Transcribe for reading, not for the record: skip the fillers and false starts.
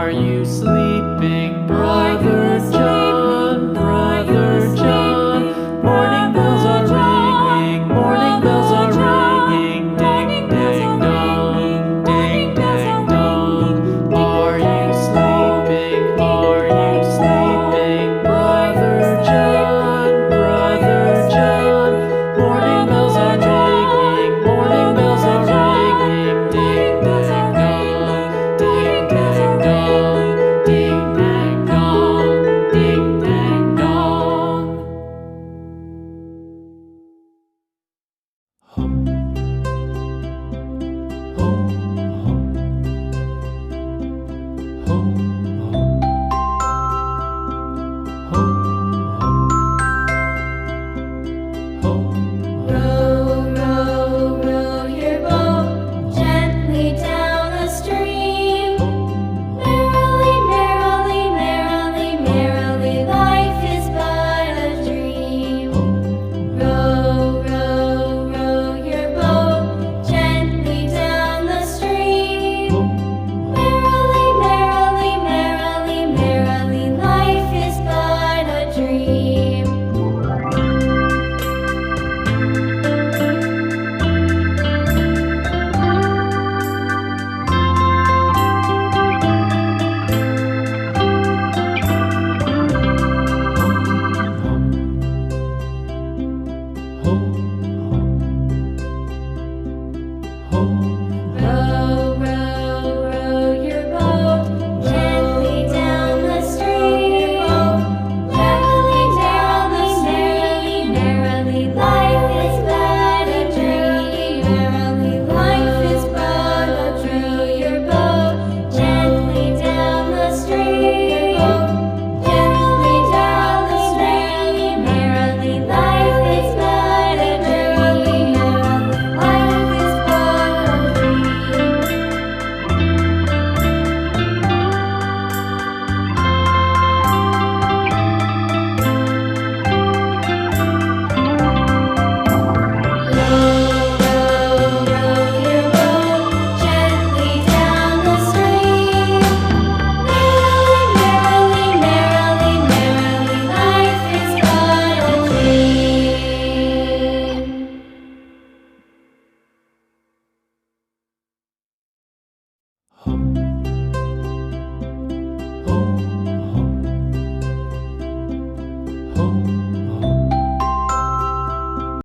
Are you sleeping, Brother John? Brother John. Morning bells are ringing, morning bells are ringing. Ding, ding, dong, ding, ding, dong. Are you sleeping? Are you sleeping, Brother John? Brother John. Morning bells are ringing, morning bells are ringing. Ding, ding, dong, ding, ding, dong, ding, ding, dong, ding, ding, dong. Hum, hum, hum, hum, hum, hum, Row, row, row your boat gently down the stream. Merrily, merrily, merrily, merrily, life is but a dream. Row, row, row your boat gently down the stream. Merrily, merrily, merrily, merrily, life is but a dream. Row, row, row your boat gently down the stream. Merrily, merrily, merrily, merrily, life is but a dream. Merrily, life is but a dream. Your boat gently down the stream. Gently down the stream. Merrily, life is but a dream. Merrily, life is but a dream. Row, row, row your boat gently down the stream. Merrily, merrily, merrily, merrily, life is but a dream. hum.